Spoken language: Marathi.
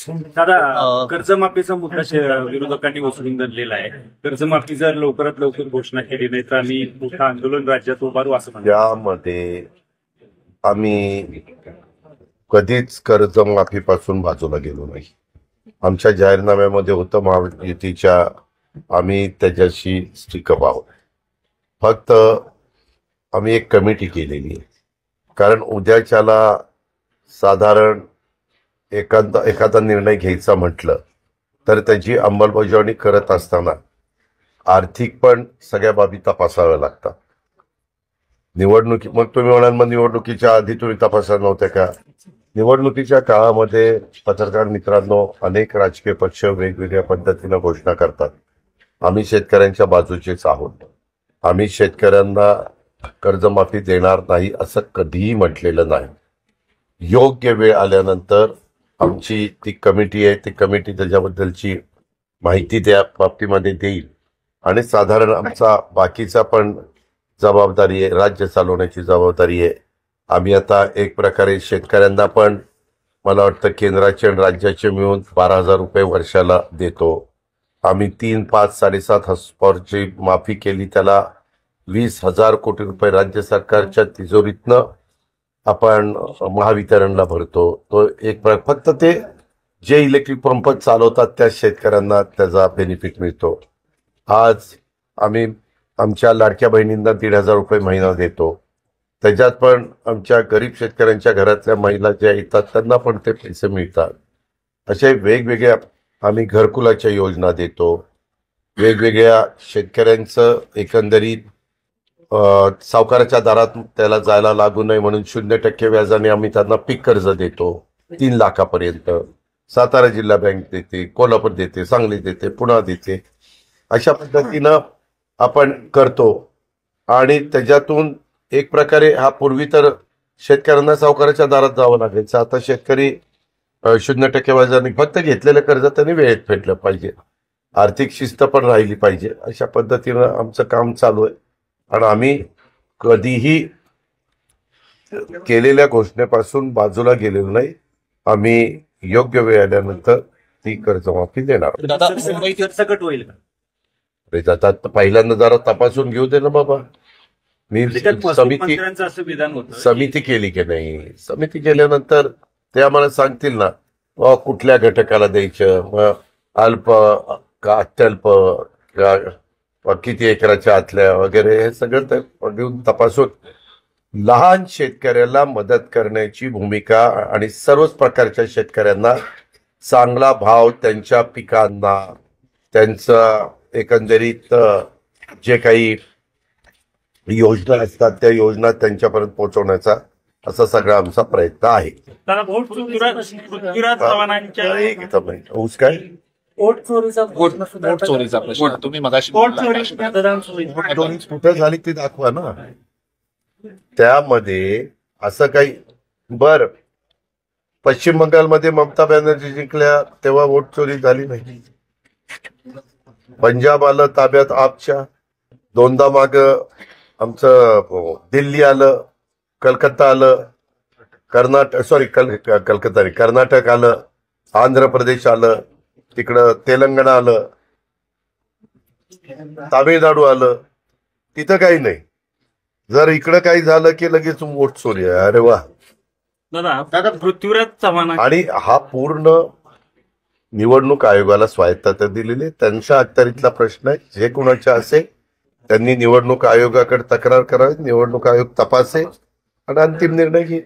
दादा, कर्जमाफीचा मुद्दा विरोधकांनी उचलून धरलेला आहे. कर्जमाफी जर लवकरात लवकर घोषणा केली नाही तर आम्ही मोठं आंदोलन राज्यात उभारू असं म्हणतो. यामध्ये आम्ही कधीच कर्जमाफीपासून बाजूला गेलो नाही. आमच्या जाहीरनाम्यामध्ये होतं महायुतीच्या, आम्ही त्याच्याशी स्टिकअप आहोत. फक्त आम्ही एक कमिटी केलेली आहे, कारण उद्याच्याला साधारण एखादा निर्णय घ्यायचा म्हटलं तर त्याची अंमलबजावणी करत असताना आर्थिक पण सगळ्या बाबी तपासाव्या लागतात. मग तुम्ही म्हणाल मग निवडणुकीच्या आधी तुम्ही तपासत नव्हत्या का? निवडणुकीच्या काळामध्ये पत्रकार मित्रांनो, अनेक राजकीय पक्ष वेगवेगळ्या पद्धतीनं घोषणा करतात. आम्ही शेतकऱ्यांच्या बाजूचेच आहोत. आम्ही शेतकऱ्यांना कर्जमाफी देणार नाही असं कधीही म्हटलेलं नाही. योग्य वेळ आल्यानंतर आमची ती कमिटी आहे, ती कमिटी त्याच्याबद्दलची माहिती त्या बाबतीमध्ये देईल आणि साधारण आमचा बाकीचा पण जबाबदारी आहे, राज्य चालवण्याची जबाबदारी आहे. आम्ही आता एक प्रकारे शेतकऱ्यांना पण मला वाटतं केंद्राचे आणि राज्याचे मिळून 12,000 रुपये वर्षाला देतो. आम्ही 3, 5, 7.5 हॉर्सपॉवरची माफी केली, त्याला 20,000 कोटी रुपये राज्य सरकारच्या तिजोरीतनं आपण महावितरणला भरतो. तो एक फक्त ते जे इलेक्ट्रिक पंप चालवतात त्या शेतकऱ्यांना त्याचा बेनिफिट मिळतो. आज आम्ही आमच्या लाडक्या बहिणींना 1,500 रुपये महिना देतो. त्याच्यात पण आमच्या गरीब शेतकऱ्यांच्या घरातल्या महिला ज्या येतात त्यांना पण ते पैसे मिळतात. असे वेगवेगळ्या आम्ही घरकुलाच्या योजना देतो. वेगवेगळ्या शेतकऱ्यांचं एकंदरीत सावकाराच्या दारात त्याला जायला लागू नये म्हणून 0% व्याजाने आम्ही त्यांना पीक कर्ज देतो 3 लाखापर्यंत. सातारा जिल्हा बँक देते, कोल्हापूर देते, सांगली देते, पुणे देते. अशा पद्धतीनं आपण करतो आणि त्याच्यातून एक प्रकारे हा पूर्वी तर शेतकऱ्यांना सावकाराच्या दारात जावं लागायचं. आता शेतकरी 0% व्याजाने फक्त घेतलेलं कर्ज त्यांनी वेळेत फेडलं पाहिजे. आर्थिक शिस्त पण राहिली पाहिजे. अशा पद्धतीनं आमचं काम चालू आहे आणि आम्ही कधीही केलेल्या घोषणेपासून बाजूला गेलेलो नाही. आम्ही योग्य वेळ आल्यानंतर ती कर्जमाफी देणार. सकट होईल का? आता पहिल्यांदा जरा तपासून घेऊ दे ना बाबा. मी समिती केली की नाही? समिती केल्यानंतर ते आम्हाला सांगतील ना कुठल्या घटकाला द्यायचं, मग अल्प का अत्यल्प का किती एकराच्या आतल्या वगैरे हे सगळं ते घेऊन तपासून लहान शेतकऱ्याला मदत करण्याची भूमिका आणि सर्वच प्रकारच्या शेतकऱ्यांना चांगला भाव त्यांच्या पिकांना, त्यांचं एकंदरीत जे काही योजना असतात त्या योजना त्यांच्यापर्यंत पोहोचवण्याचा असा सगळा आमचा प्रयत्न आहे. ऊस काय चोरीचा प्रश्न तुम्ही मगाशी कुठे झाली ती दाखवा ना. त्यामध्ये असं काही बर पश्चिम बंगालमध्ये ममता बॅनर्जी जिंकल्या तेव्हा वोट चोरी झाली नाही. पंजाब आलं ताब्यात आपच्या, 2दा माग आमचं दिल्ली आलं, कलकत्ता आलं, कर्नाटक आलं, आंध्र प्रदेश आलं, तिकडं तेलंगणा आलं, तामिळनाडू आलं. तिथं काही नाही. जर इकडं काही झालं की लगेच वोट चोरी आहे. अरे वा दादा, पृथ्वीराज चव्हाण आणि हा पूर्ण निवडणूक आयोगाला स्वायत्तता दिलेली. त्यांच्या अखत्यारीतला प्रश्न आहे. जे कुणाच्या असेल त्यांनी निवडणूक आयोगाकडे तक्रार करावी, निवडणूक आयोग तपासेल आणि अंतिम निर्णय घेईल.